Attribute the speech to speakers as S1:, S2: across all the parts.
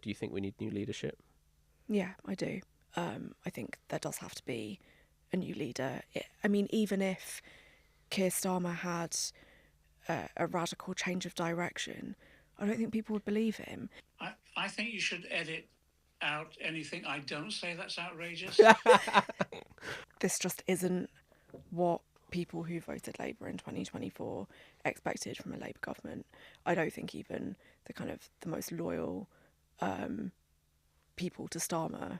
S1: do you think we need new leadership?
S2: Yeah, I do. I think there does have to be a new leader. I mean, even if Keir Starmer had a radical change of direction, I don't think people would believe him.
S3: I think you should edit out anything I don't say that's outrageous.
S2: This just isn't what people who voted Labour in 2024 expected from a Labour government. I don't think even the most loyal people to Starmer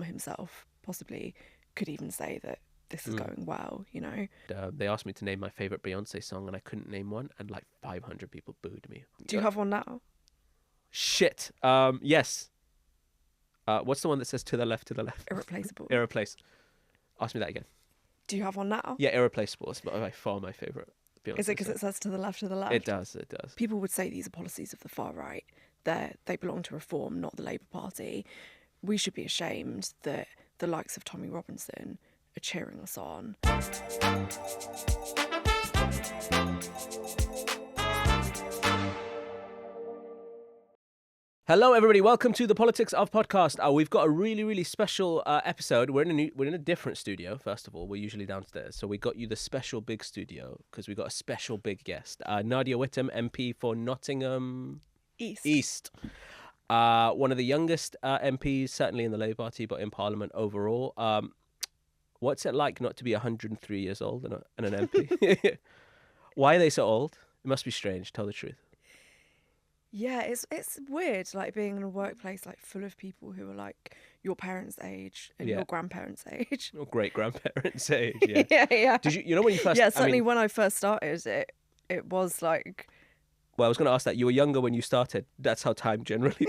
S2: himself possibly could even say that this is going well, you know.
S1: They asked me to name my favourite Beyonce song and I couldn't name one, and like 500 people booed me.
S2: Do you have one now?
S1: Shit. Yes. What's the one that says to the left?
S2: Irreplaceable.
S1: Irreplaceable. Ask me that again.
S2: Do you have one now?
S1: Yeah, Irreplaceable is by far my favourite Beyonce
S2: Is it because
S1: song.
S2: it says to the left?
S1: It does.
S2: People would say these are policies of the far right. They belong to Reform, not the Labour Party. We should be ashamed that the likes of Tommy Robinson are cheering us on.
S1: Hello, everybody. Welcome to the Politics of Podcast. We've got a really, really special episode. We're in a different studio. First of all, we're usually downstairs, so we got you the special big studio because we got a special big guest, Nadia Whittome, MP for Nottingham East. One of the youngest MPs, certainly in the Labour Party, but in Parliament overall. What's it like not to be 103 years old and an MP? Why are they so old? It must be strange. Tell the truth.
S2: Yeah, it's weird, like being in a workplace like full of people who are like your parents' age and your grandparents' age.
S1: Your great grandparents' age. Yeah.
S2: yeah.
S1: Did you when you first?
S2: Yeah, certainly when I first started, it was like.
S1: Well, I was going to ask that. You were younger when you started. That's how time generally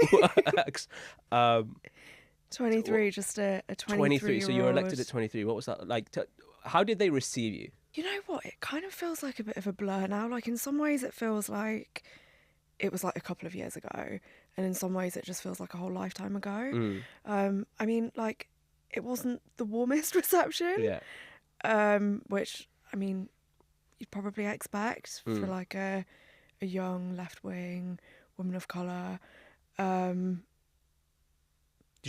S1: works.
S2: 23, just a
S1: 23. So you were elected at 23. What was that like? How did they receive you?
S2: You know what? It kind of feels like a bit of a blur now. Like in some ways, it feels like it was like a couple of years ago, and in some ways, it just feels like a whole lifetime ago. I mean, like it wasn't the warmest reception.
S1: Yeah.
S2: Which I mean, you'd probably expect for like a young left-wing woman of colour.
S1: Did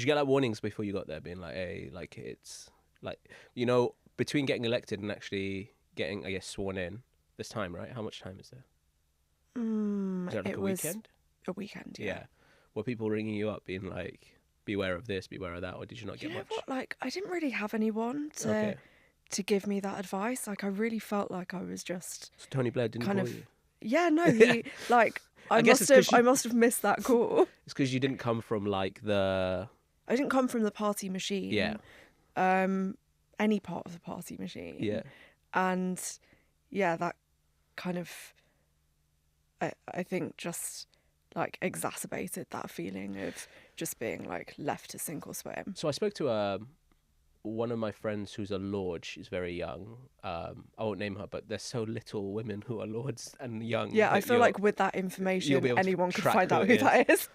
S1: you get like warnings before you got there being like, hey, like it's like, you know, between getting elected and actually getting, I guess, sworn in this time, right? How much time is there? Is that like
S2: It
S1: a
S2: was
S1: weekend?
S2: a weekend, yeah.
S1: Were people ringing you up being like, beware of this, beware of that, or did you not get
S2: You know
S1: much?
S2: what? Like, I didn't really have anyone to give me that advice. Like, I really felt like I was just
S1: So Tony Blair didn't
S2: kind
S1: call
S2: of.
S1: you?
S2: Yeah, no, he like I
S1: guess
S2: I must have missed that call.
S1: It's because you didn't come from like the...
S2: I didn't come from the party machine.
S1: Yeah.
S2: Any part of the party machine.
S1: Yeah.
S2: And yeah, that kind of I think just like exacerbated that feeling of just being like left to sink or swim.
S1: So I spoke to one of my friends who's a lord. She's very young. I won't name her, but there's so little women who are lords and young.
S2: Yeah, I feel like with that information, anyone could find out who that is.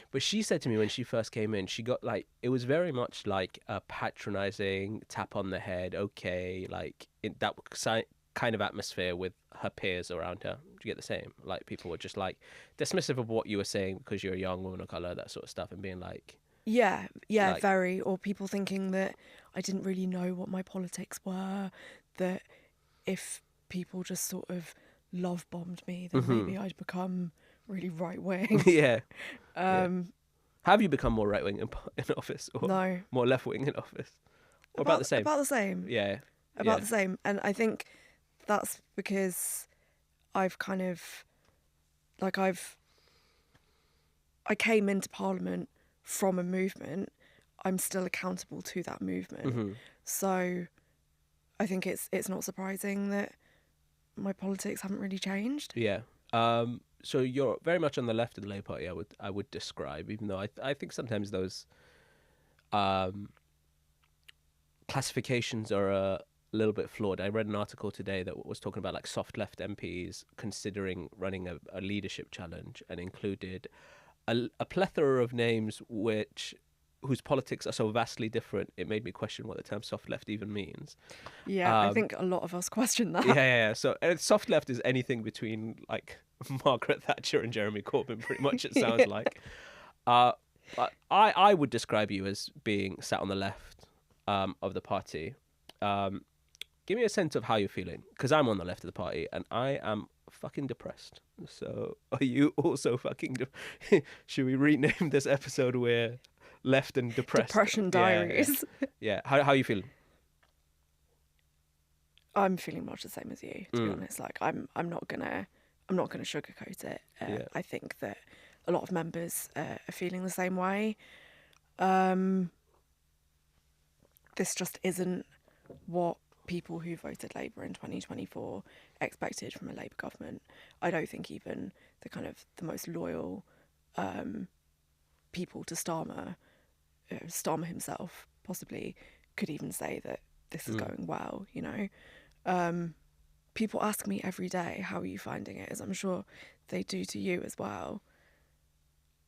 S1: But she said to me when she first came in, she got like, it was very much like a patronizing tap on the head. Okay, like in that kind of atmosphere with her peers around her. Do you get the same? Like people were just like dismissive of what you were saying because you're a young woman of colour, that sort of stuff, and being like...
S2: Yeah,
S1: like,
S2: very. Or people thinking that I didn't really know what my politics were, that if people just sort of love bombed me, then maybe I'd become really right wing.
S1: Yeah. Have you become more right wing in office, or
S2: no,
S1: more left wing in office, or about the same?
S2: About the same.
S1: Yeah.
S2: About the same. And I think that's because I've kind of like I came into Parliament from a movement. I'm still accountable to that movement. So I think it's not surprising that my politics haven't really changed.
S1: Yeah. So you're very much on the left of the Labour Party, I would describe, even though I think sometimes those classifications are a little bit flawed. I read an article today that was talking about like soft left MPs considering running a leadership challenge, and included a plethora of names whose politics are so vastly different. It made me question what the term soft left even means.
S2: Yeah, I think a lot of us question that.
S1: Yeah. So soft left is anything between like Margaret Thatcher and Jeremy Corbyn, pretty much, it sounds like. But I would describe you as being sat on the left of the party. Give me a sense of how you're feeling, because I'm on the left of the party and I am fucking depressed. So are you also fucking? Should we rename this episode where left and depressed?
S2: Depression Diaries.
S1: Yeah. How are you feeling?
S2: I'm feeling much the same as you, to be honest. Like I'm not gonna sugarcoat it. I think that a lot of members are feeling the same way. This just isn't what people who voted Labour in 2024 expected from a Labour government. I don't think even the most loyal people to Starmer himself possibly could even say that this is going well, you know. People ask me every day, how are you finding it? As I'm sure they do to you as well.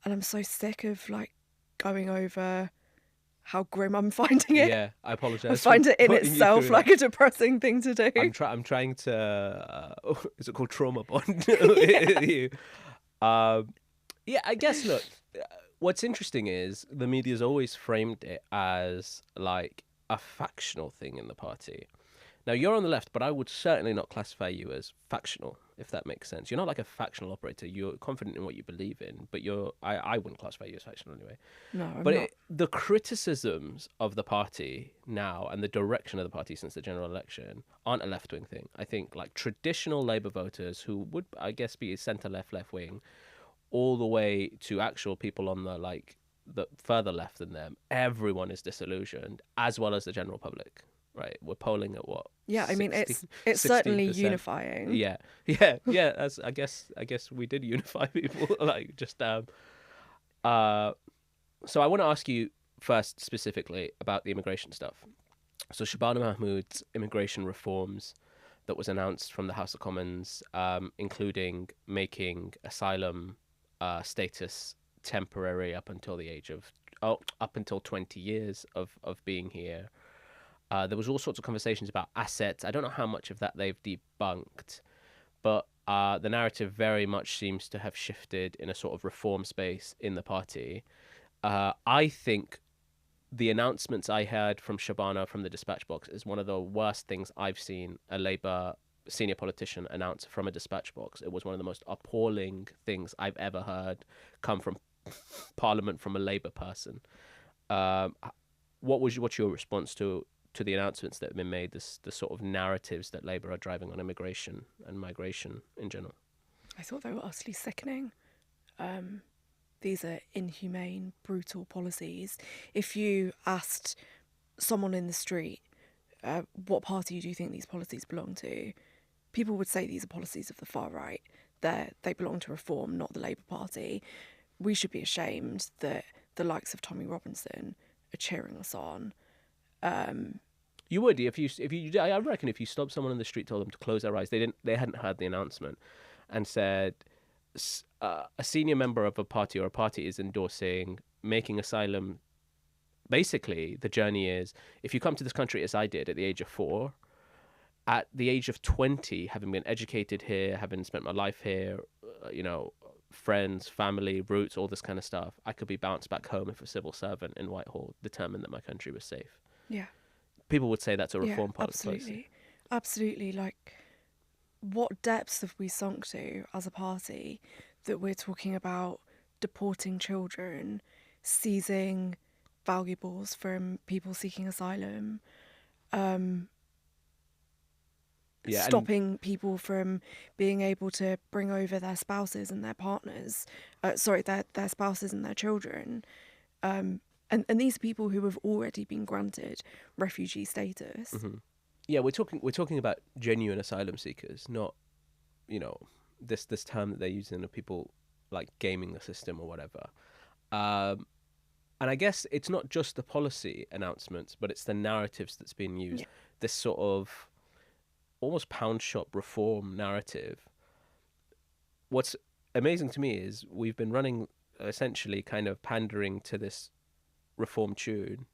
S2: And I'm so sick of like going over how grim I'm finding it.
S1: Yeah, I apologise.
S2: I find it in itself like a depressing thing to do.
S1: I'm trying to. Is it called trauma bond? You. Yeah, I guess. Look, what's interesting is the media's always framed it as like a factional thing in the party. Now you're on the left, but I would certainly not classify you as factional, if that makes sense. You're not like a factional operator. You're confident in what you believe in, but I wouldn't classify you as factional anyway.
S2: No, I'm
S1: but
S2: not.
S1: The criticisms of the party now and the direction of the party since the general election aren't a left-wing thing. I think like traditional Labour voters who would, I guess, be centre-left, left-wing, all the way to actual people on the further left than them, everyone is disillusioned, as well as the general public. Right, we're polling at what?
S2: Yeah, I mean
S1: 60,
S2: it's certainly
S1: 16%.
S2: unifying.
S1: Yeah. That's, I guess we did unify people. Like just So I want to ask you first specifically about the immigration stuff. So Shabana Mahmood's immigration reforms that was announced from the House of Commons, including making asylum status temporary up until 20 years of being here. There was all sorts of conversations about assets. I don't know how much of that they've debunked, but the narrative very much seems to have shifted in a sort of reform space in the party. I think the announcements I heard from Shabana from the dispatch box is one of the worst things I've seen a Labour senior politician announce from a dispatch box. It was one of the most appalling things I've ever heard come from Parliament from a Labour person. What's your response to the announcements that have been made, the sort of narratives that Labour are driving on immigration and migration in general?
S2: I thought they were utterly sickening. These are inhumane, brutal policies. If you asked someone in the street, what party do you think these policies belong to? People would say these are policies of the far right. They belong to Reform, not the Labour Party. We should be ashamed that the likes of Tommy Robinson are cheering us on.
S1: You would if you. I reckon if you stopped someone in the street, told them to close their eyes, they hadn't heard the announcement, and said a senior member of a party or a party is endorsing making asylum. Basically, the journey is if you come to this country as I did at the age of 4, at the age of 20, having been educated here, having spent my life here, friends, family, roots, all this kind of stuff, I could be bounced back home if a civil servant in Whitehall determined that my country was safe.
S2: Yeah.
S1: People would say that's a reform
S2: policy. Absolutely. Like, what depths have we sunk to as a party that we're talking about deporting children, seizing valuables from people seeking asylum, stopping people from being able to bring over their spouses and their partners, their spouses and their children. And these are people who have already been granted refugee status.
S1: Mm-hmm. Yeah, we're talking about genuine asylum seekers, not, this term that they're using of people like gaming the system or whatever. And I guess it's not just the policy announcements, but it's the narratives that's being used. Yeah. This sort of almost pound shop reform narrative. What's amazing to me is we've been running essentially kind of pandering to this reform tune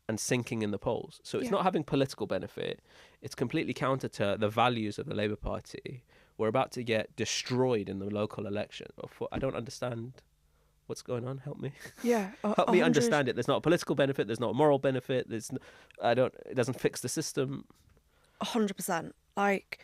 S1: and sinking in the polls. So it's not having political benefit. It's completely counter to the values of the Labour Party. We're about to get destroyed in the local election. I don't understand what's going on? Help me.
S2: Yeah,
S1: Help me understand it. There's not a political benefit. There's not a moral benefit. It doesn't fix the system.
S2: 100%. Like,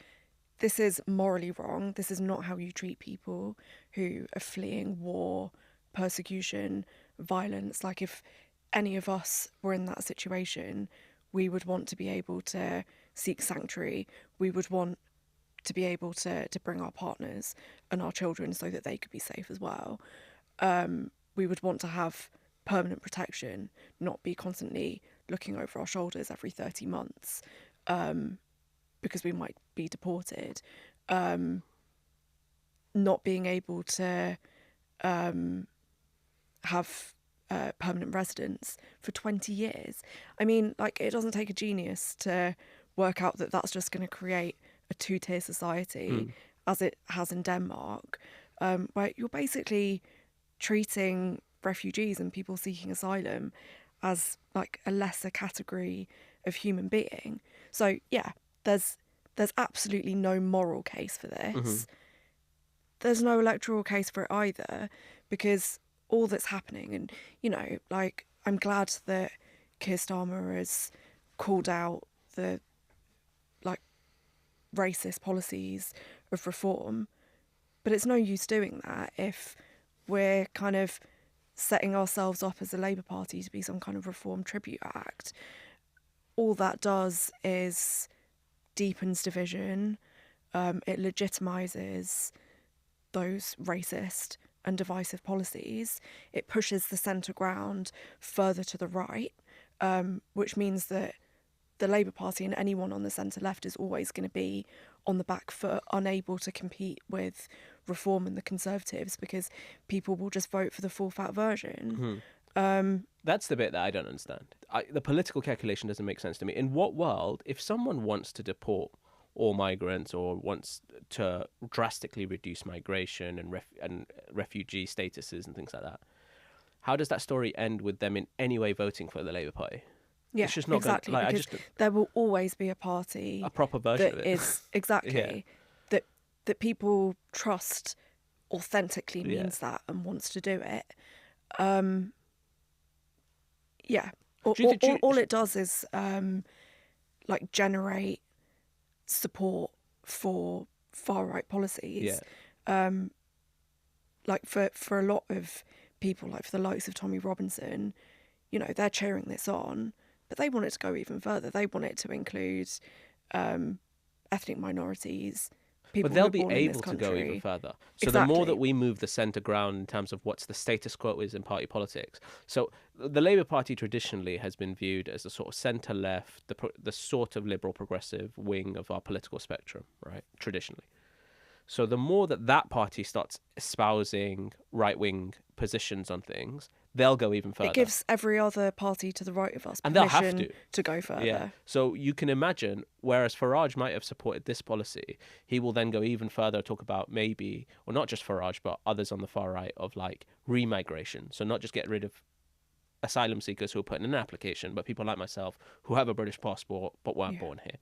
S2: this is morally wrong. This is not how you treat people who are fleeing war, persecution, violence. Like, if any of us were in that situation, we would want to be able to seek sanctuary. We would want to be able to bring our partners and our children so that they could be safe as well. We would want to have permanent protection, not be constantly looking over our shoulders every 30 months because we might be deported. Not being able to have permanent residence for 20 years. I mean, like, it doesn't take a genius to work out that that's just going to create a two-tier society, as it has in Denmark, where you're basically treating refugees and people seeking asylum as like a lesser category of human being. So yeah, there's absolutely no moral case for this. There's no electoral case for it either, because all that's happening, and you know, like, I'm glad that Keir Starmer has called out the like racist policies of reform, but it's no use doing that if we're kind of setting ourselves up as a Labour Party to be some kind of reform tribute act. All that does is deepens division. It legitimises those racist and divisive policies. It pushes the centre ground further to the right, which means that the Labour Party and anyone on the centre left is always going to be on the back foot, unable to compete with Reform and the Conservatives, because people will just vote for the full fat version.
S1: That's the bit that I don't understand. The political calculation doesn't make sense to me. In what world, if someone wants to deport all migrants or wants to drastically reduce migration and refugee statuses and things like that, how does that story end with them in any way voting for the Labour Party?
S2: Yeah,
S1: it's just not
S2: exactly.
S1: Gonna, like,
S2: because there will always be a party,
S1: a proper version
S2: that
S1: of it.
S2: is exactly that people trust authentically means that and wants to do it. Yeah, all it does is like generate support for far right policies. Like for a lot of people, like for the likes of Tommy Robinson, you know, they're cheering this on, but they want it to go even further. They want it to include ethnic minorities, people
S1: but they'll
S2: who are
S1: be
S2: born in this
S1: able to
S2: country.
S1: go even further. So
S2: Exactly.
S1: the more that we move the centre ground in terms of what's the status quo is in party politics. So the Labour Party traditionally has been viewed as a sort of centre-left, the sort of liberal progressive wing of our political spectrum, right? Traditionally. So the more that party starts espousing right-wing positions on things, they'll go even further.
S2: It gives every other party to the right of us
S1: And they'll
S2: permission
S1: have
S2: to go further.
S1: Yeah. So you can imagine, whereas Farage might have supported this policy, he will then go even further, talk about maybe, or not just Farage, but others on the far right, of like remigration. So not just get rid of asylum seekers who are putting in an application, but people like myself who have a British passport but weren't born here,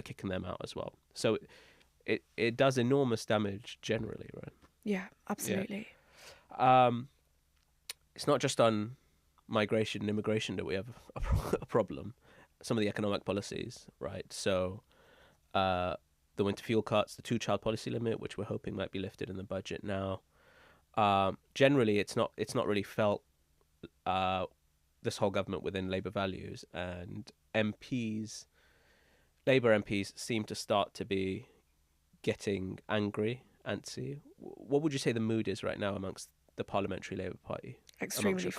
S1: kicking them out as well. So it does enormous damage generally, right?
S2: Yeah, absolutely.
S1: Yeah. It's not just on migration and immigration that we have a problem. Some of the economic policies, right? So the winter fuel cuts, the 2-child policy limit, which we're hoping might be lifted in the budget now. Generally, it's not really felt this whole government within Labour values, and Labour MPs seem to start to be getting angry, antsy. What would you say the mood is right now amongst the Parliamentary Labour Party?
S2: Extremely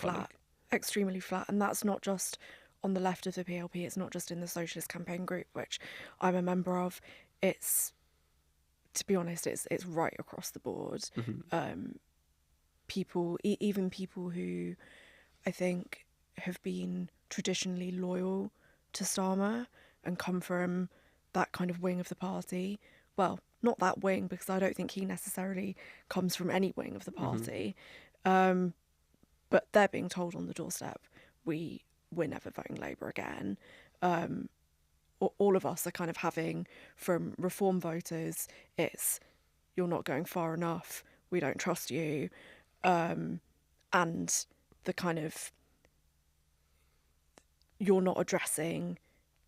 S2: flat. And that's not just on the left of the PLP. It's not just in the Socialist Campaign Group, which I'm a member of. It's, to be honest, it's right across the board. People, even people who I think have been traditionally loyal to Starmer and come from that kind of wing of the party. Well, not that wing, because I don't think he necessarily comes from any wing of the party. But they're being told on the doorstep, we're never voting Labour again. All of us are kind of having, from Reform voters, it's, you're not going far enough, we don't trust you. and the kind of, you're not addressing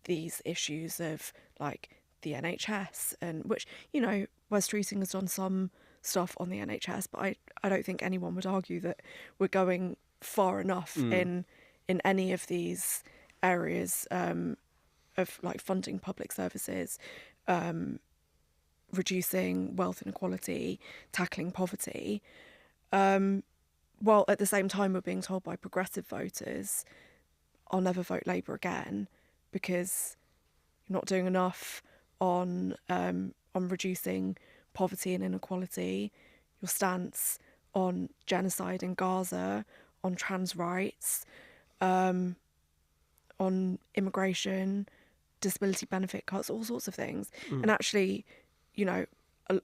S2: these issues of like the NHS, and which, you know, Wes Streeting has done some stuff on the NHS, but I don't think anyone would argue that we're going far enough in any of these areas of like funding public services, reducing wealth inequality, tackling poverty, while at the same time we're being told by progressive voters, I'll never vote Labour again because you're not doing enough on reducing poverty and inequality. Your stance on genocide in Gaza, on trans rights, on immigration, disability benefit cuts, all sorts of things. And actually, you know,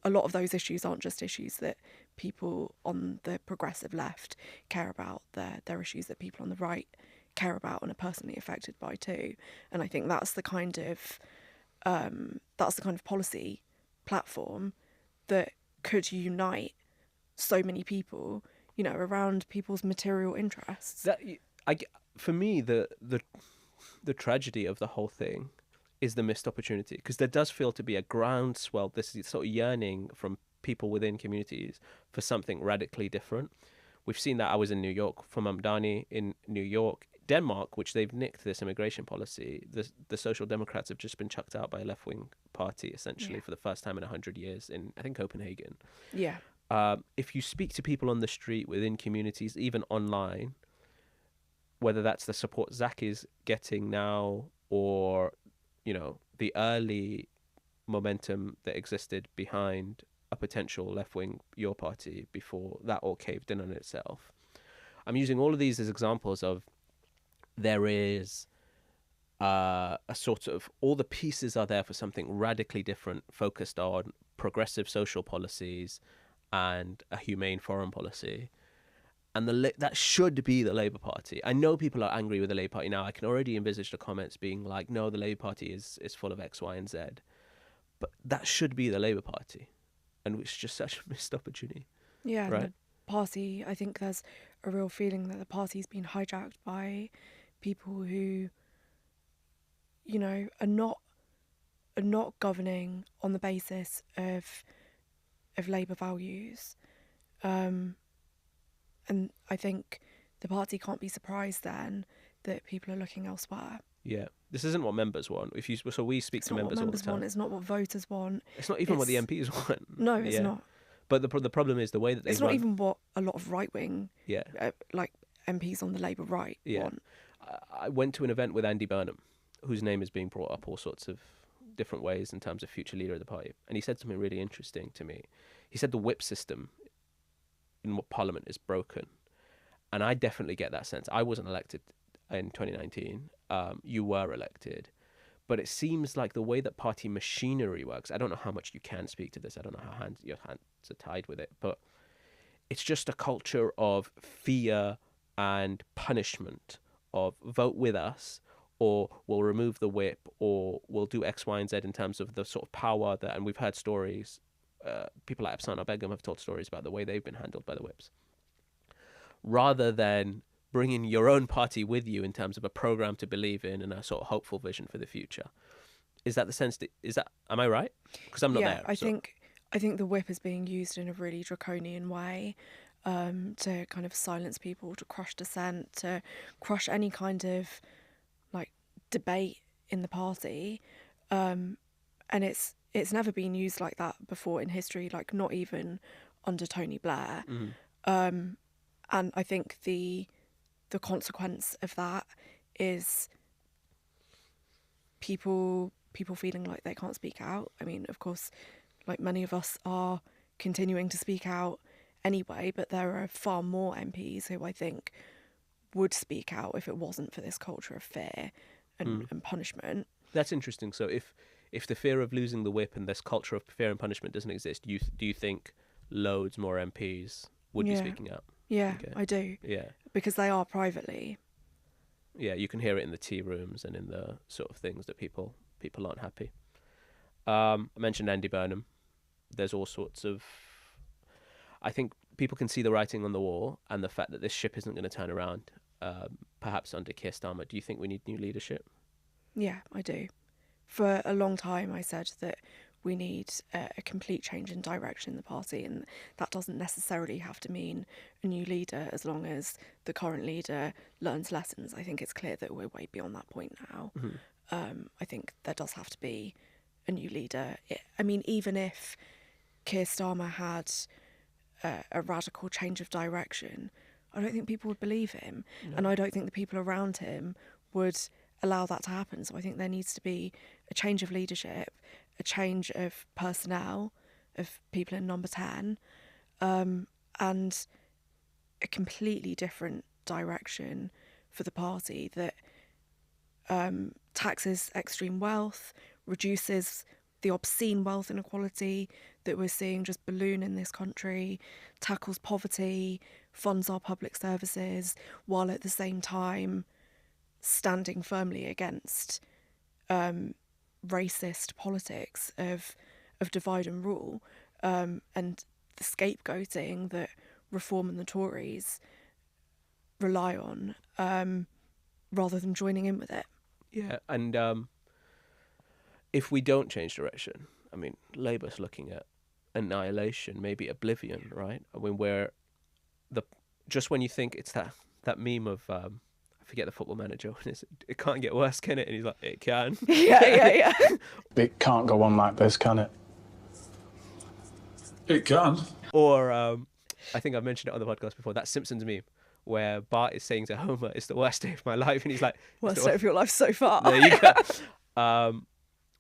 S2: a lot of those issues aren't just issues that people on the progressive left care about. They're issues that people on the right care about and are personally affected by too. And I think that's the kind of policy platform that could unite so many people, you know, around people's material interests.
S1: For me, the tragedy of the whole thing is the missed opportunity, because there does feel to be a groundswell, this sort of yearning from people within communities for something radically different. We've seen that. I was in New York for Mamdani in New York. Denmark, which they've nicked this immigration policy, the Social Democrats have just been chucked out by a left-wing party, essentially, for the first time in 100 years in, I think, Copenhagen.
S2: Yeah.
S1: If you speak to people on the street, within communities, even online, whether that's the support Zach is getting now or, you know, the early momentum that existed behind a potential left-wing Your Party before that all caved in on itself. I'm using all of these as examples of there is a sort of, all the pieces are there for something radically different, focused on progressive social policies and a humane foreign policy. And that should be the Labour Party. I know people are angry with the Labour Party now. I can already envisage the comments being like, no, the Labour Party is full of X, Y, and Z. But that should be the Labour Party. And it's just such a missed opportunity.
S2: Yeah,
S1: right?
S2: and the party, I think there's a real feeling that the party's been hijacked by people who, you know, are not governing on the basis of Labour values. And I think the party can't be surprised then that people are looking elsewhere.
S1: Yeah, this isn't what members want. So we speak to members all the time.
S2: It's not what voters want.
S1: It's not even what the MPs want.
S2: No, it's not.
S1: But the problem is the way that they
S2: It's not even what a lot of right wing, like MPs on the Labour right want.
S1: I went to an event with Andy Burnham, whose name is being brought up all sorts of different ways in terms of future leader of the party, and he said something really interesting to me. He said the whip system in Parliament is broken, and I definitely get that sense. I wasn't elected in 2019. You were elected, but it seems like the way that party machinery works, I don't know how much you can speak to this, I don't know how your hands are tied with it, but it's just a culture of fear and punishment, of vote with us or we'll remove the whip or we'll do X, Y, and Z in terms of the sort of power that, and we've heard stories, people like Afsana Begum have told stories about the way they've been handled by the whips, rather than bringing your own party with you in terms of a program to believe in and a sort of hopeful vision for the future. Is that the sense am I right? Because I'm not there.
S2: I think the whip is being used in a really draconian way, to kind of silence people, to crush dissent, to crush any kind of like debate in the party. And it's never been used like that before in history, like not even under Tony Blair. Mm-hmm. And I think the consequence of that is people feeling like they can't speak out. I mean, of course, like many of us are continuing to speak out anyway, but there are far more MPs who I think would speak out if it wasn't for this culture of fear and punishment.
S1: That's interesting. So if the fear of losing the whip and this culture of fear and punishment doesn't exist, do you think loads more MPs would be speaking out?
S2: Yeah,
S1: okay.
S2: I do.
S1: Yeah.
S2: Because they are privately.
S1: Yeah, you can hear it in the tea rooms and in the sort of things that people aren't happy. I mentioned Andy Burnham. There's all sorts of... I think people can see the writing on the wall and the fact that this ship isn't going to turn around, perhaps under Keir Starmer. Do you think we need new leadership?
S2: Yeah, I do. For a long time, I said that we need a complete change in direction in the party, and that doesn't necessarily have to mean a new leader as long as the current leader learns lessons. I think it's clear that we're way beyond that point now. I think there does have to be a new leader. Even if Keir Starmer had a radical change of direction, I don't think people would believe him. No. And I don't think the people around him would allow that to happen. So I think there needs to be a change of leadership, a change of personnel, of people in number 10, and a completely different direction for the party that taxes extreme wealth, reduces the obscene wealth inequality that we're seeing just balloon in this country, tackles poverty, funds our public services, while at the same time standing firmly against racist politics of divide and rule, and the scapegoating that Reform and the Tories rely on, rather than joining in with it.
S1: Yeah, and if we don't change direction, I mean, Labour's looking at annihilation, maybe oblivion, right? I mean, where just when you think it's that meme of I forget the football manager, it can't get worse, can it? And he's like, it can.
S2: Yeah.
S4: It can't go on like this, can it?
S3: It can.
S1: Or I think I've mentioned it on the podcast before, that Simpsons meme where Bart is saying to Homer, "It's the worst day of my life," and he's like,
S2: "Worst day of your life so far."
S1: There you go.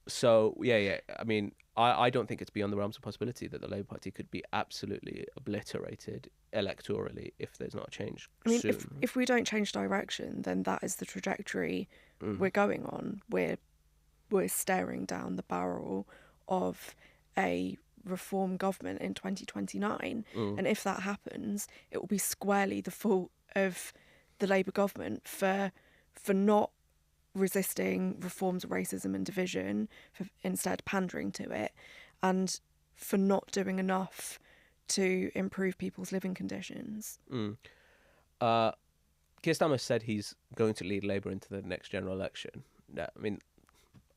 S1: So yeah. I mean, I don't think it's beyond the realms of possibility that the Labour Party could be absolutely obliterated electorally if there's not a change soon.
S2: If we don't change direction, then that is the trajectory we're going on. We're staring down the barrel of a Reform government in 2029, and if that happens, it will be squarely the fault of the Labour government for not resisting reforms of racism and division, for instead pandering to it, and for not doing enough to improve people's living conditions.
S1: Keir Starmer said he's going to lead Labour into the next general election. I mean,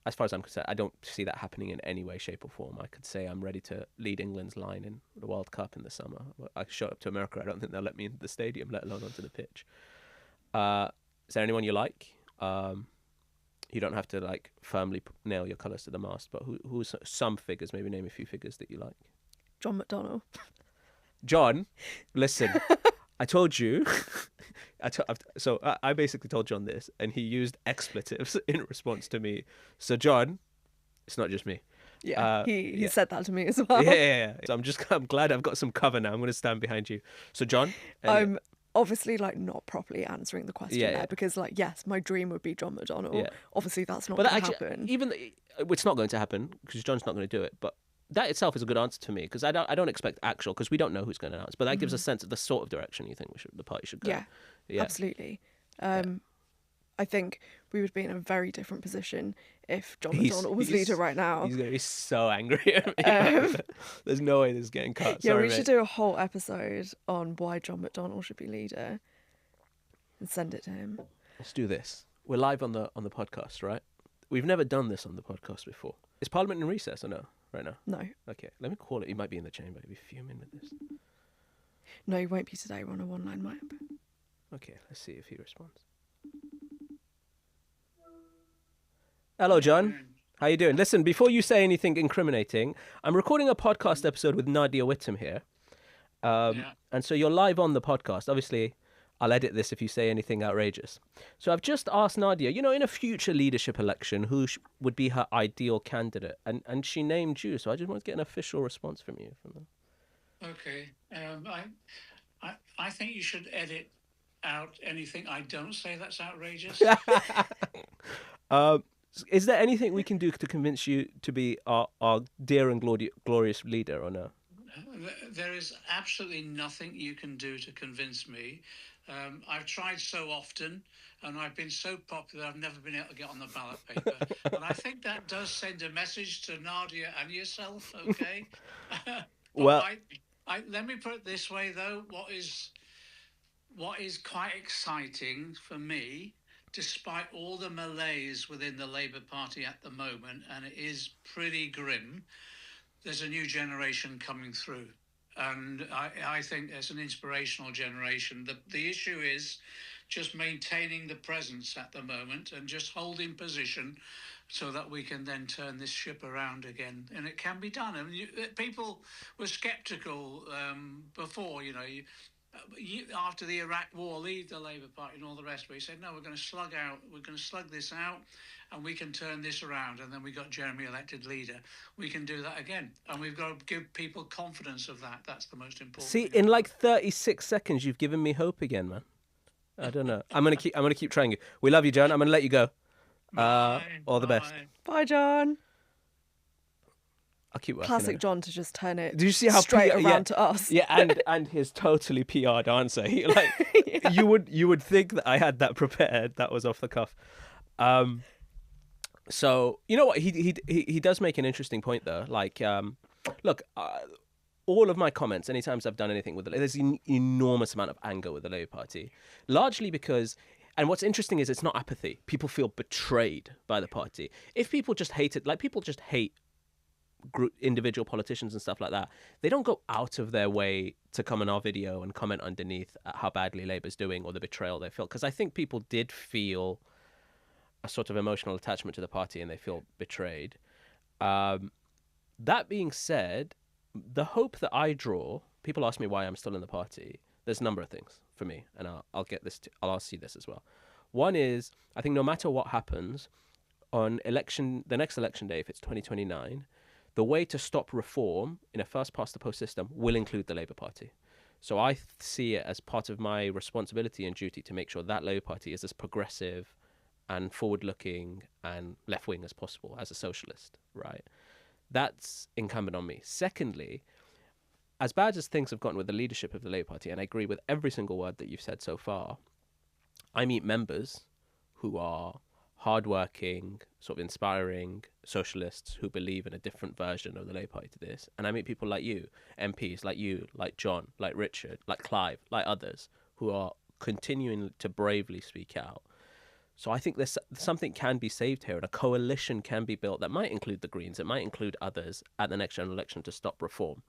S1: as far as I'm concerned, I don't see that happening in any way, shape or form. I could say I'm ready to lead England's line in the World Cup in the summer. I could show up to America. I don't think they'll let me into the stadium, let alone onto the pitch. Is there anyone you like? You don't have to firmly nail your colours to the mast, but who's some figures? Maybe name a few figures that you like.
S2: John McDonnell.
S1: John, listen, I told you. I basically told John this, and he used expletives in response to me. So John, it's not just me.
S2: Yeah, he said that to me as well.
S1: Yeah. So I'm glad I've got some cover now. I'm going to stand behind you. So John,
S2: I'm obviously not properly answering the question there because yes, my dream would be John McDonnell. Yeah. Obviously, that's not going to happen.
S1: It's not going to happen because John's not going to do it, but. That itself is a good answer to me because I don't expect actual because we don't know who's going to announce, but that gives a sense of the sort of direction you think the party should go.
S2: Yeah. Absolutely. I think we would be in a very different position if John McDonnell was leader right now.
S1: He's going to be so angry at me. There's no way this is getting cut.
S2: Yeah, we should do a whole episode on why John McDonnell should be leader and send it to him.
S1: Let's do this. We're live on the podcast, right? We've never done this on the podcast before. Is Parliament in recess or no? Right now?
S2: No.
S1: Okay, let me call it. He might be in the chamber. He'll be fuming with this.
S2: No, he won't be today. We're on a one-line map.
S1: Okay, let's see if he responds. Hello, John. How you doing? Listen, before you say anything incriminating, I'm recording a podcast episode with Nadia Whittome here. And so you're live on the podcast. Obviously, I'll edit this if you say anything outrageous. So I've just asked Nadia, in a future leadership election, who would be her ideal candidate? And she named you, so I just want to get an official response from you.
S3: Okay. I think you should edit out anything I don't say that's outrageous.
S1: Is there anything we can do to convince you to be our dear and glorious leader or no?
S3: There is absolutely nothing you can do to convince me. I've tried so often and I've been so popular I've never been able to get on the ballot paper. And I think that does send a message to Nadia and yourself, okay?
S1: Well,
S3: Let me put it this way, though. What is quite exciting for me, despite all the malaise within the Labour Party at the moment, and it is pretty grim, there's a new generation coming through. And I think there's an inspirational generation. The issue is just maintaining the presence at the moment and just holding position so that we can then turn this ship around again. And it can be done. I mean, people were sceptical before, after the Iraq War, leave the Labour Party and all the rest. We said, no, we're going to slug this out, and we can turn this around. And then we got Jeremy elected leader. We can do that again, and we've got to give people confidence of that. That's the most important.
S1: See,
S3: thing.
S1: in like 36 seconds, you've given me hope again, man. I don't know. I'm gonna keep trying you. We love you, John. I'm gonna let you go. All the best.
S2: Bye, John.
S1: I'll keep working.
S2: Classic John to just turn it.
S1: Do you see how
S2: straight around to us?
S1: Yeah, and his totally PR'd answer.
S2: Yeah.
S1: You would think that I had that prepared. That was off the cuff. So you know what? He does make an interesting point though. Like, look, all of my comments, anytime I've done anything with there's an enormous amount of anger with the Labour Party, largely because. And what's interesting is it's not apathy. People feel betrayed by the party. If people just hate it, like people just hate individual politicians and stuff like that, they don't go out of their way to come on our video and comment underneath how badly Labour's doing or the betrayal they feel. Because I think people did feel a sort of emotional attachment to the party and they feel betrayed. That being said, the hope that I draw, people ask me why I'm still in the party. There's a number of things for me, and I'll ask you this as well. One is, I think no matter what happens on the next election day, if it's 2029, the way to stop reform in a first past the post system will include the Labour Party. So I see it as part of my responsibility and duty to make sure that Labour Party is as progressive and forward-looking and left-wing as possible as a socialist, right? That's incumbent on me. Secondly, as bad as things have gotten with the leadership of the Labour Party, and I agree with every single word that you've said so far, I meet members who are hardworking, sort of inspiring socialists who believe in a different version of the Labour Party to this. And I meet people like you, MPs like you, like John, like Richard, like Clive, like others, who are continuing to bravely speak out. So I think there's something can be saved here, and a coalition can be built that might include the Greens, it might include others at the next general election to stop reform.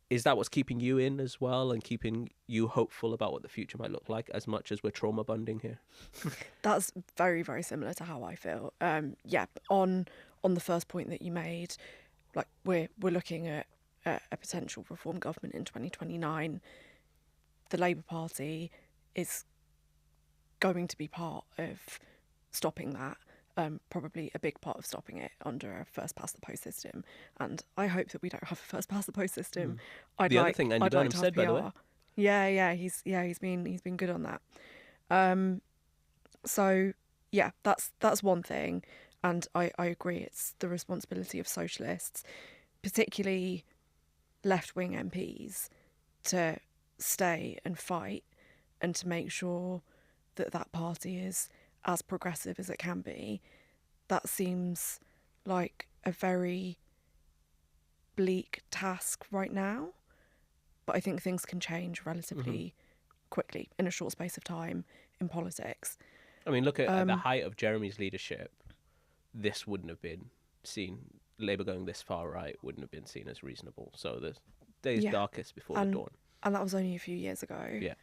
S1: Is that what's keeping you in as well and keeping you hopeful about what the future might look like as much as we're trauma bonding here?
S2: That's very, very similar to how I feel. Yeah, on the first point that you made, like we're looking at a potential reform government in 2029. The Labour Party is going to be part of stopping that. Probably a big part of stopping it under a first past the post system, and I hope that we don't have a first past the post system.
S1: The other thing Andy Burnham said, by the way.
S2: Yeah, he's been good on that. So yeah, that's one thing, and I agree. It's the responsibility of socialists, particularly left-wing MPs, to stay and fight and to make sure that party is as progressive as it can be. That seems like a very bleak task right now, but I think things can change relatively quickly in a short space of time in politics.
S1: I mean, look at the height of Jeremy's leadership. This wouldn't have been seen. Labour going this far right wouldn't have been seen as reasonable. So the day's darkest before the dawn. And
S2: that was only a few years ago.
S1: Yeah.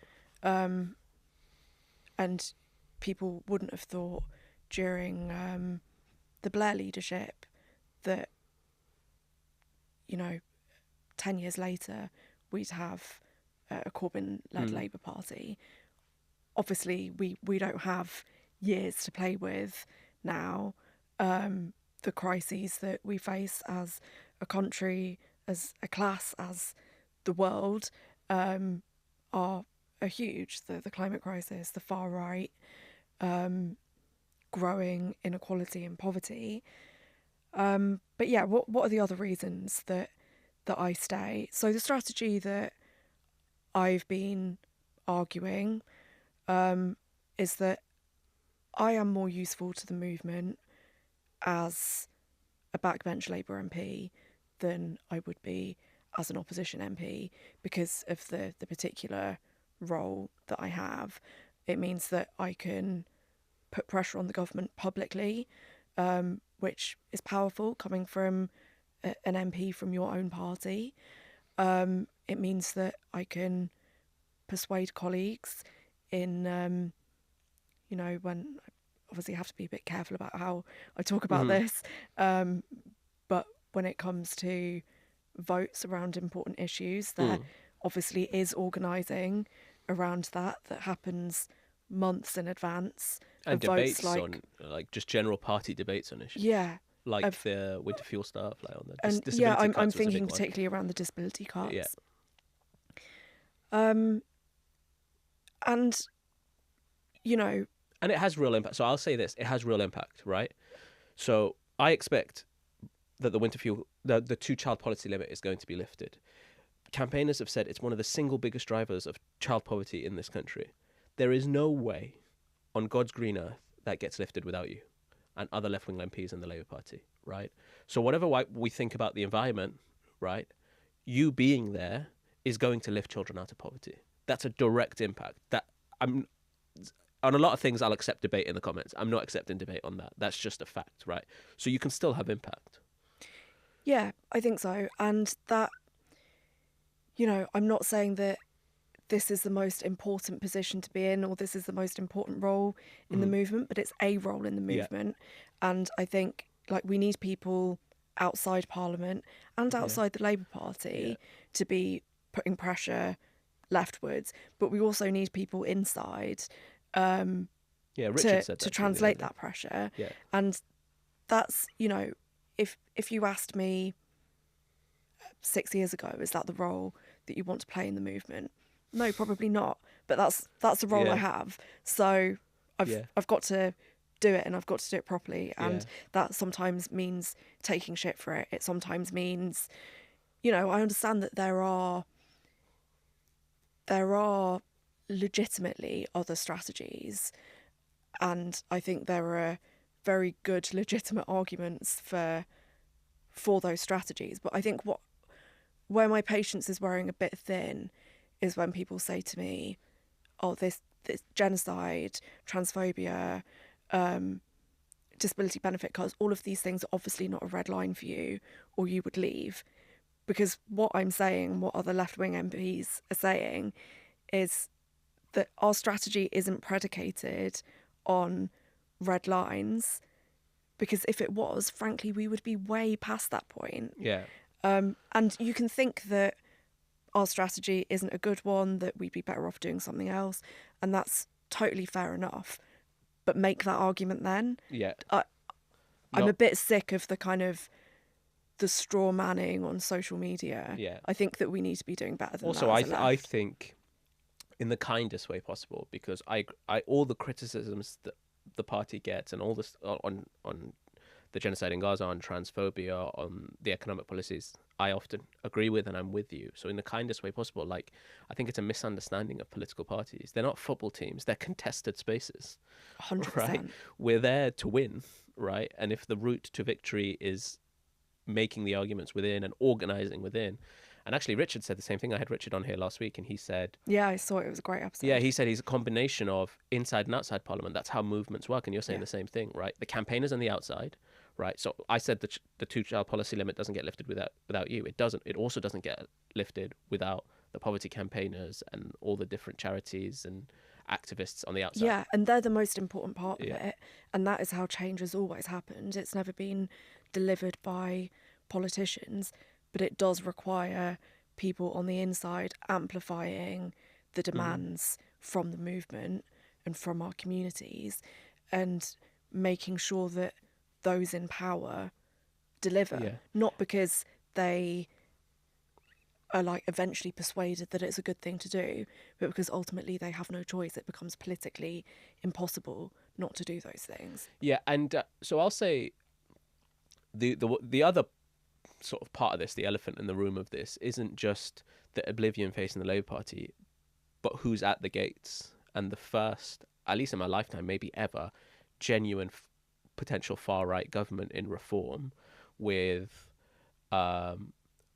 S2: And people wouldn't have thought during the Blair leadership that, 10 years later, we'd have a Corbyn-led Labour Party. Obviously, we don't have years to play with now. The crises that we face as a country, as a class, as the world, are huge. The climate crisis, the far right, growing inequality and poverty. But yeah, what are the other reasons that I stay? So the strategy that I've been arguing is that I am more useful to the movement as a backbench Labour MP than I would be as an opposition MP, because of the particular role that I have, it means that I can put pressure on the government publicly, which is powerful coming from an MP from your own party. It means that I can persuade colleagues in, when I obviously have to be a bit careful about how I talk about this, but when it comes to votes around important issues, there obviously is organising around that happens months in advance.
S1: And debates
S2: votes
S1: on, like, just general party debates on issues.
S2: Yeah.
S1: Like the winter fuel stuff, like on the
S2: And
S1: disability
S2: yeah,
S1: cuts
S2: I'm
S1: was a
S2: thinking
S1: big one.
S2: particularly around the disability cuts.
S1: Yeah.
S2: And,
S1: And it has real impact. So I'll say this, it has real impact, right? So I expect that the winter fuel, the 2-child policy limit is going to be lifted. Campaigners have said it's one of the single biggest drivers of child poverty in this country. There is no way on God's green earth that gets lifted without you and other left-wing MPs in the Labour Party, right? So whatever we think about the environment, right, you being there is going to lift children out of poverty. That's a direct impact. That on a lot of things, I'll accept debate in the comments. I'm not accepting debate on that. That's just a fact, right? So you can still have impact.
S2: Yeah, I think so. And that, I'm not saying that this is the most important position to be in or this is the most important role in the movement, but it's a role in the movement. Yeah. And I think, we need people outside Parliament and outside the Labour Party to be putting pressure leftwards, but we also need people inside
S1: Richard said
S2: to translate that pressure.
S1: Yeah.
S2: And that's, if you asked me 6 years ago, is that the role that you want to play in the movement? No, probably not. But that's the role I have. So I've got to do it, and I've got to do it properly. And that sometimes means taking shit for it. It sometimes means, I understand that there are legitimately other strategies, and I think there are very good legitimate arguments for those strategies. But I think where my patience is wearing a bit thin is when people say to me, oh, this genocide, transphobia, disability benefit cuts, all of these things are obviously not a red line for you, or you would leave. Because what I'm saying, what other left-wing MPs are saying, is that our strategy isn't predicated on red lines, because if it was, frankly, we would be way past that point.
S1: Yeah.
S2: And you can think that our strategy isn't a good one, that we'd be better off doing something else, and that's totally fair enough. But make that argument then.
S1: Yeah.
S2: I'm a bit sick of the kind of the straw manning on social media.
S1: Yeah.
S2: I think that we need to be doing better than
S1: also,
S2: that. Also,
S1: I think in the kindest way possible, because I all the criticisms that the party gets and all this on the genocide in Gaza, on transphobia, on the economic policies, I often agree with, and I'm with you. So in the kindest way possible, I think it's a misunderstanding of political parties. They're not football teams. They're contested spaces.
S2: 100%.
S1: Right? We're there to win, right? And if the route to victory is making the arguments within and organising within. And actually, Richard said the same thing. I had Richard on here last week, and he said...
S2: Yeah, I saw it. It was a great episode.
S1: Yeah, he said he's a combination of inside and outside Parliament. That's how movements work, and you're saying the same thing, right? The campaigners on the outside... Right, so I said the 2-child policy limit doesn't get lifted without you. It doesn't. It also doesn't get lifted without the poverty campaigners and all the different charities and activists on the outside.
S2: Yeah, and they're the most important part of it. And that is how change has always happened. It's never been delivered by politicians, but it does require people on the inside amplifying the demands from the movement and from our communities, and making sure that those in power deliver, not because they are eventually persuaded that it's a good thing to do, but because ultimately they have no choice. It becomes politically impossible not to do those things.
S1: Yeah, and so I'll say the other sort of part of this, the elephant in the room of this, isn't just the oblivion facing the Labour Party, but who's at the gates. And the first, at least in my lifetime, maybe ever, genuine potential far-right government in reform with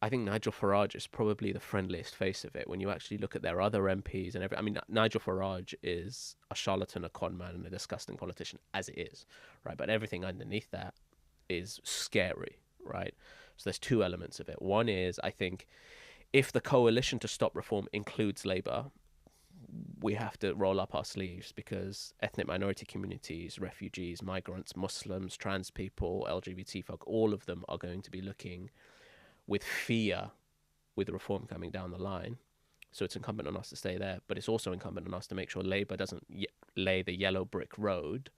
S1: I think Nigel Farage is probably the friendliest face of it when you actually look at their other MPs and everything. I mean, Nigel Farage is a charlatan, a con man, and a disgusting politician, as it is, right? But everything underneath that is scary, right? So there's two elements of it. One is, I think, if the coalition to stop reform includes Labour, we have to roll up our sleeves, because ethnic minority communities, refugees, migrants, Muslims, trans people, LGBT folk, all of them are going to be looking with fear with reform coming down the line. So it's incumbent on us to stay there, but it's also incumbent on us to make sure Labour doesn't lay the yellow brick road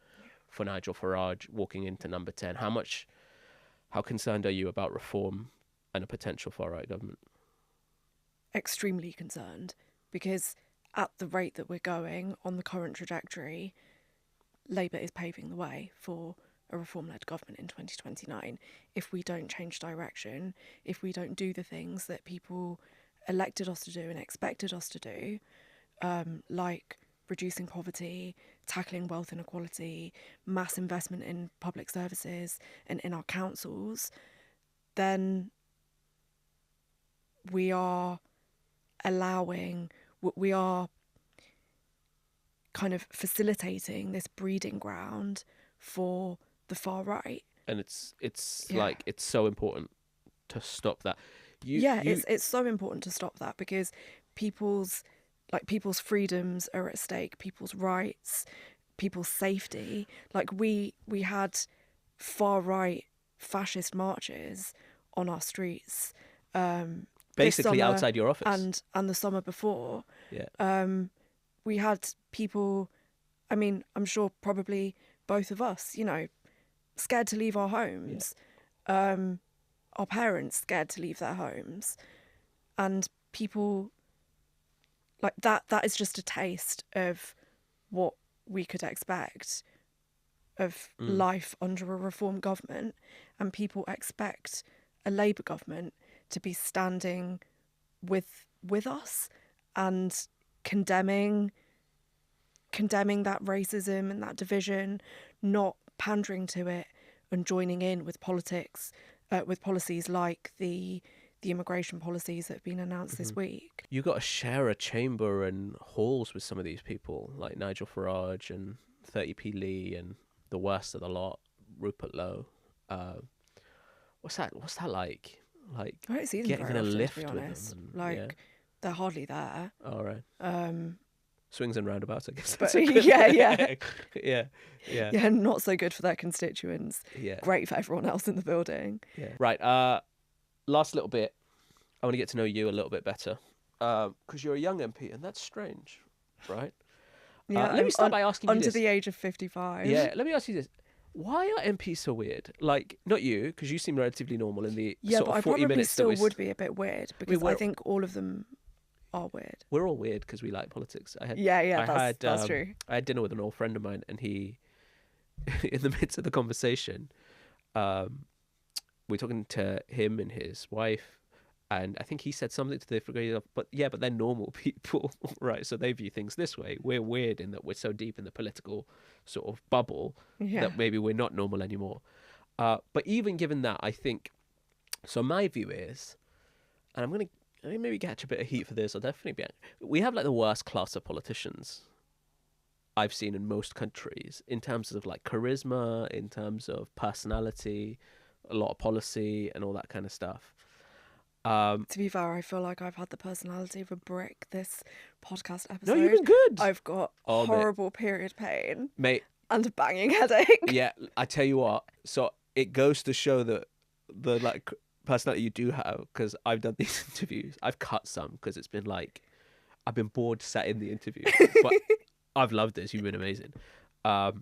S1: for Nigel Farage walking into number 10. How concerned are you about reform and a potential far-right government?
S2: Extremely concerned, because at the rate that we're going on the current trajectory, Labour is paving the way for a reform-led government in 2029 if we don't change direction, if we don't do the things that people elected us to do and expected us to do, like reducing poverty, tackling wealth inequality, mass investment in public services and in our councils, then we are kind of facilitating this breeding ground for the far right.
S1: And it's like, it's so important to stop that.
S2: It's so important to stop that, because people's freedoms are at stake, people's rights, people's safety. Like we had far right fascist marches on our streets
S1: basically outside your office
S2: and the summer before. We had people, I mean, I'm sure probably both of us, scared to leave our homes, our parents scared to leave their homes, and people like that is just a taste of what we could expect of life under a reform government. And people expect a Labour government to be standing with us and condemning that racism and that division, not pandering to it and joining in with politics, with policies like the immigration policies that have been announced this week.
S1: You got to share a chamber and halls with some of these people, like Nigel Farage and 30p Lee and the worst of the lot, Rupert Lowe. What's that like? Like,
S2: I don't see them
S1: getting
S2: very
S1: in a
S2: often,
S1: lift
S2: to be
S1: with
S2: honest.
S1: them.
S2: They're hardly there.
S1: All right. Swings and roundabouts, I guess.
S2: But yeah, not so good for their constituents.
S1: Yeah.
S2: Great for everyone else in the building.
S1: Yeah. Right. Last little bit. I want to get to know you a little bit better, because you're a young MP, and that's strange, right?
S2: Yeah.
S1: Let me start by asking you
S2: under
S1: this.
S2: the age of 55.
S1: Yeah. Let me ask you this. Why are MPs so weird? Like, not you, because you seem relatively normal in the sort of 40 minutes.
S2: Yeah, but I probably still would be a bit weird, because I think all of them are weird.
S1: We're all weird because we like politics.
S2: That's true.
S1: I had dinner with an old friend of mine, and he, in the midst of the conversation, we're talking to him and his wife, and I think he said something to the degree of, but they're normal people, right? So they view things this way. We're weird in that we're so deep in the political sort of bubble that maybe we're not normal anymore. But even given that, I think, so my view is, and I'm going to maybe catch a bit of heat for this, I'll definitely be, we have like the worst class of politicians I've seen in most countries, in terms of like charisma, in terms of personality, a lot of policy and all that kind of stuff.
S2: To be fair, I feel like I've had the personality of a brick this podcast episode.
S1: No, you've been good.
S2: I've got horrible period pain,
S1: mate,
S2: and a banging headache.
S1: Yeah, I tell you what. So it goes to show that the like personality you do have, because I've done these interviews. I've cut some because it's been like, I've been bored sat in the interview, but I've loved this. You've been amazing. But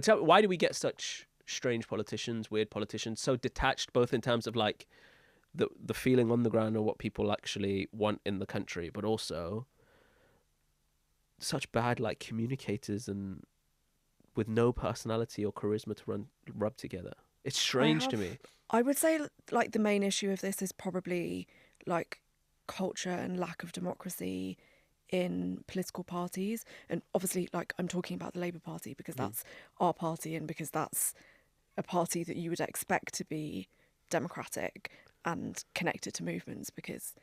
S1: tell me, why do we get such strange politicians, weird politicians, so detached, both in terms of like the feeling on the ground of what people actually want in the country, but also such bad like communicators and with no personality or charisma to rub together? It's strange to me.
S2: I would say like the main issue of this is probably like culture and lack of democracy in political parties. And obviously, like, I'm talking about the Labour Party because that's our party and because that's a party that you would expect to be democratic. and connected to movements, because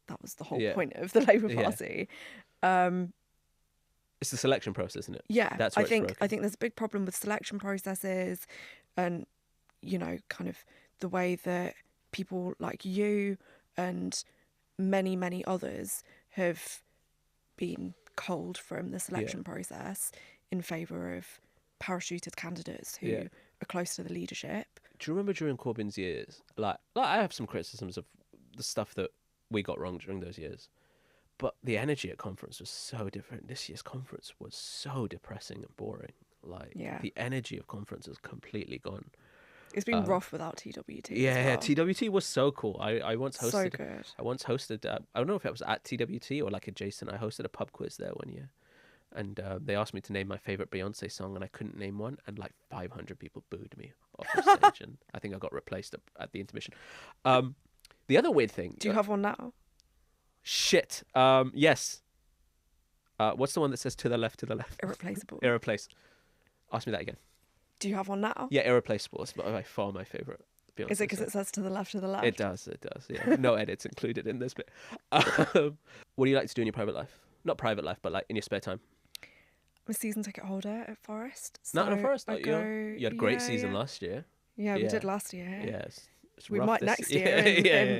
S2: that was the whole
S1: Yeah.
S2: point of the Labour
S1: Yeah.
S2: Party.
S1: It's the selection process, isn't it?
S2: Yeah,
S1: That's
S2: I
S1: where it's
S2: think
S1: broken.
S2: there's a big problem with selection processes, and kind of the way that people like you and many others have been culled from the selection process in favour of parachuted candidates who
S1: Yeah.
S2: are close to the leadership.
S1: Do you remember during Corbyn's years? Like I have some criticisms of the stuff that we got wrong during those years, but the energy at conference was so different. This year's conference was so depressing and boring. Like the energy of conference is completely gone.
S2: It's been rough without TWT.
S1: Yeah,
S2: as well.
S1: TWT was so cool. I once hosted.
S2: So good.
S1: I once hosted. I don't know if it was at TWT or like adjacent. I hosted a pub quiz there one year, and they asked me to name my favorite Beyonce song, and I couldn't name one, and like 500 people booed me off the stage, and I think I got replaced at the intermission. The other weird thing.
S2: Do you have one now?
S1: Shit. Yes. What's the one that says to the left, to the left?
S2: Irreplaceable.
S1: Irreplaceable. Ask me that again.
S2: Do you have one now?
S1: Yeah, irreplaceable. It's by far my favorite. Beyonce
S2: Is it because
S1: song.
S2: it says to the left, to the left?
S1: It does. Yeah, no edits included in this bit. What do you like to do in your private life? Not private life, but like in your spare time.
S2: I'm a season ticket holder at Forest.
S1: Not in
S2: so
S1: Forest.
S2: I
S1: You
S2: go-
S1: had a great
S2: yeah,
S1: season
S2: yeah.
S1: last year.
S2: Yeah, we
S1: Yeah.
S2: did last year.
S1: Yeah, it's
S2: We
S1: rough
S2: might
S1: this-
S2: next year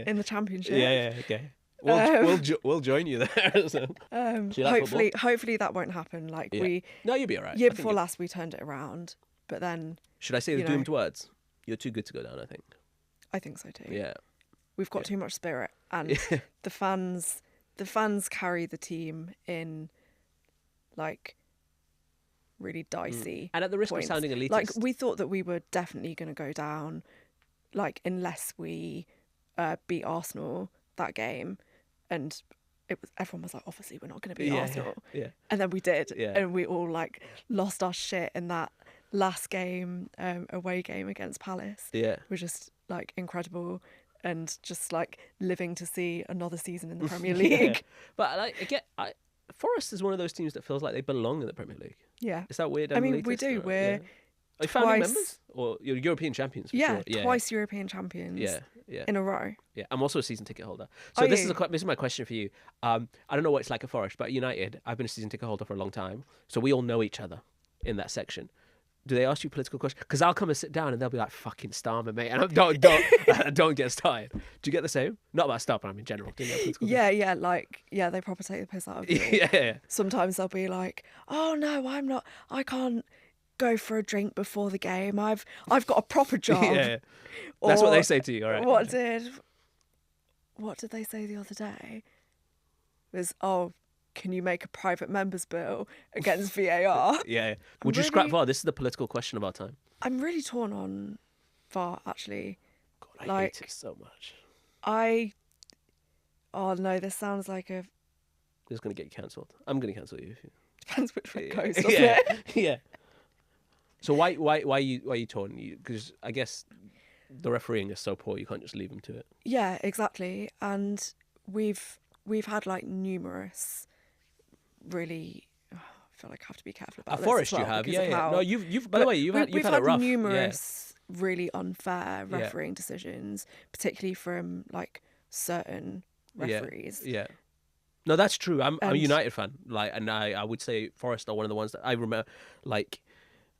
S2: in the championship.
S1: Yeah, okay. We'll join you there. So. Do you like
S2: Hopefully that won't happen. Like
S1: Yeah. No, you'll be alright.
S2: year
S1: I think
S2: before last we turned it around, but then
S1: Should I say the
S2: you know.
S1: doomed words? You're too good to go down, I think.
S2: I think so too.
S1: Yeah.
S2: We've got too much spirit, and the fans carry the team in like really dicey.
S1: And at the risk
S2: points.
S1: of sounding elitist,
S2: Like we thought that we were definitely going to go down, like unless we beat Arsenal that game, and everyone was like, obviously we're not going to beat Arsenal.
S1: Yeah.
S2: And then we did,
S1: Yeah.
S2: and we all like lost our shit in that last game, away game against Palace.
S1: Yeah.
S2: Was just like incredible, and just like living to see another season in the Premier League.
S1: Yeah. But like again, Forest is one of those teams that feels like they belong in the Premier League.
S2: Yeah.
S1: Is that weird?
S2: I mean, we
S1: elitist,
S2: do.
S1: or-
S2: We're
S1: yeah. Are you founding
S2: twice-
S1: members or you're European champions? For
S2: yeah,
S1: sure.
S2: twice European champions.
S1: Yeah.
S2: In a row.
S1: Yeah, I'm also a season ticket holder. So
S2: Are
S1: this
S2: you?
S1: is my question for you. I don't know what it's like at Forest, but at United, I've been a season ticket holder for a long time, so we all know each other in that section. Do they ask you political questions? Because I'll come and sit down and they'll be like, "Fucking Starmer, mate," and don't get started. Do you get the same? Not about Starmer, I mean general. Do you know political
S2: Yeah, like they probably take the piss out of you.
S1: yeah.
S2: Sometimes they'll be like, "Oh no, I'm not. I can't go for a drink before the game. I've got a proper job."
S1: Yeah. That's what
S2: Or
S1: they say to you, all right?
S2: What did they say the other day? It was, "Oh, can you make a private members bill against VAR?"
S1: Yeah. Would you scrap
S2: really-
S1: VAR? This is the political question of our time.
S2: I'm really torn on VAR actually.
S1: God, I
S2: Like-
S1: hate it so much.
S2: Oh no, this sounds like a
S1: This is going to get you cancelled. I'm going to cancel you.
S2: depends which way it goes, doesn't
S1: yeah.
S2: it?
S1: Yeah. So why are you torn? Because I guess the refereeing is so poor, you can't just leave them to it.
S2: Yeah, exactly. And we've had like numerous really. I feel like I have to be careful about
S1: At
S2: this
S1: Forest,
S2: as well
S1: you have,
S2: because of
S1: yeah.
S2: how-
S1: No, you've. By the way, you've had
S2: we've
S1: it rough.
S2: numerous really unfair refereeing decisions, particularly from like certain referees.
S1: Yeah. No, that's true. I'm a
S2: And-
S1: United fan. Like, and I would say Forest are one of the ones that I remember. Like,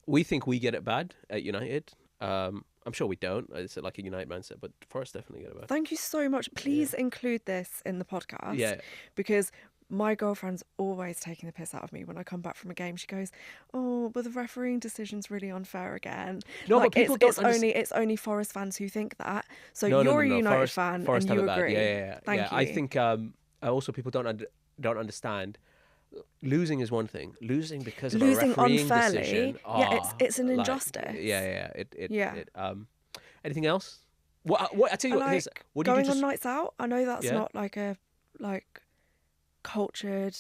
S1: we think we get it bad at United. I'm sure we don't. It's like a United mindset, but Forest definitely get it bad.
S2: Thank you so much. Please include this in the podcast.
S1: Yeah.
S2: Because my girlfriend's always taking the piss out of me when I come back from a game. She goes, "Oh, but the refereeing decision's really unfair again."
S1: No, but
S2: like,
S1: people
S2: it's
S1: don't
S2: it's only Forest fans who think that. So
S1: No,
S2: you're a
S1: no.
S2: United
S1: Forest,
S2: fan
S1: Forest
S2: and
S1: have
S2: you
S1: it bad.
S2: agree.
S1: Yeah.
S2: Thank you.
S1: I think also people don't understand. Losing is one thing. Losing because of
S2: Losing
S1: a refereeing
S2: unfairly,
S1: decision.
S2: it's an
S1: like,
S2: injustice.
S1: Yeah. Anything else? What I tell you
S2: I
S1: what. Here's,
S2: like
S1: what do you
S2: going
S1: do?
S2: on nights out. I know that's
S1: Yeah.
S2: not like a cultured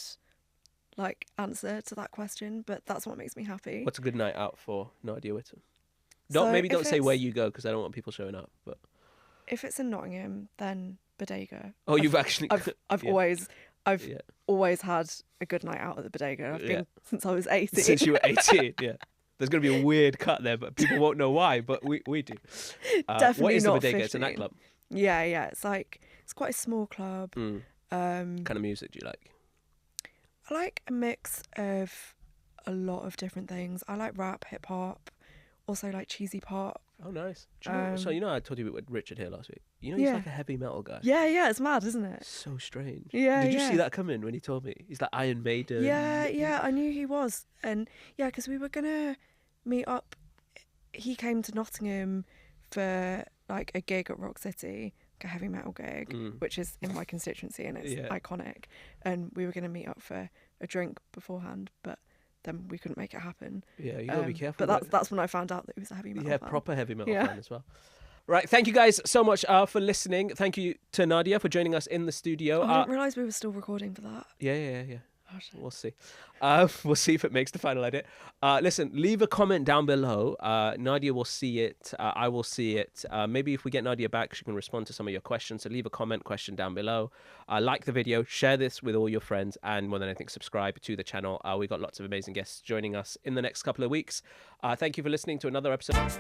S2: like answer to that question, but that's what makes me happy.
S1: What's a good night out for Nadia Whittome?
S2: So
S1: Maybe don't
S2: if
S1: say where
S2: it's-
S1: you go because I don't want people showing up. But
S2: If it's in Nottingham, then Bodega.
S1: oh, you've actually.
S2: I've
S1: Yeah.
S2: I've
S1: Yeah.
S2: always had a good night out at the Bodega. I've
S1: Yeah.
S2: been since I was 18.
S1: Since you were 18, yeah. There's going to be a weird cut there, but people won't know why, but we do. What
S2: Definitely
S1: is the
S2: not
S1: bodega? It's a
S2: 15.
S1: nightclub.
S2: Yeah. It's like, it's quite a small club.
S1: Kind of music do you like?
S2: I like a mix of a lot of different things. I like rap, hip hop, also like cheesy pop.
S1: Oh, nice. Do you know, so I told you about Richard here last week. You know, he's
S2: Yeah.
S1: like a heavy metal guy.
S2: Yeah, it's mad, isn't it?
S1: So strange.
S2: Yeah,
S1: Did you
S2: yeah.
S1: see that coming when he told me? He's like Iron Maiden.
S2: Yeah, I knew he was. And yeah, because we were going to meet up. He came to Nottingham for like a gig at Rock City, like a heavy metal gig, which is in my constituency and it's iconic. And we were going to meet up for a drink beforehand, but then we couldn't make it happen.
S1: Yeah, you gotta be careful.
S2: But that's when I found out that he was a heavy metal fan.
S1: Proper heavy metal fan as well. Right, thank you guys so much for listening. Thank you to Nadia for joining us in the studio.
S2: I didn't realise we were still recording for that.
S1: Yeah.
S2: Oh, shit.
S1: We'll see. We'll see if it makes the final edit. Listen, leave a comment down below. Nadia will see it. I will see it. Maybe if we get Nadia back, she can respond to some of your questions. So leave a question down below. Like the video, share this with all your friends, and more than anything, subscribe to the channel. We got lots of amazing guests joining us in the next couple of weeks. Thank you for listening to another episode.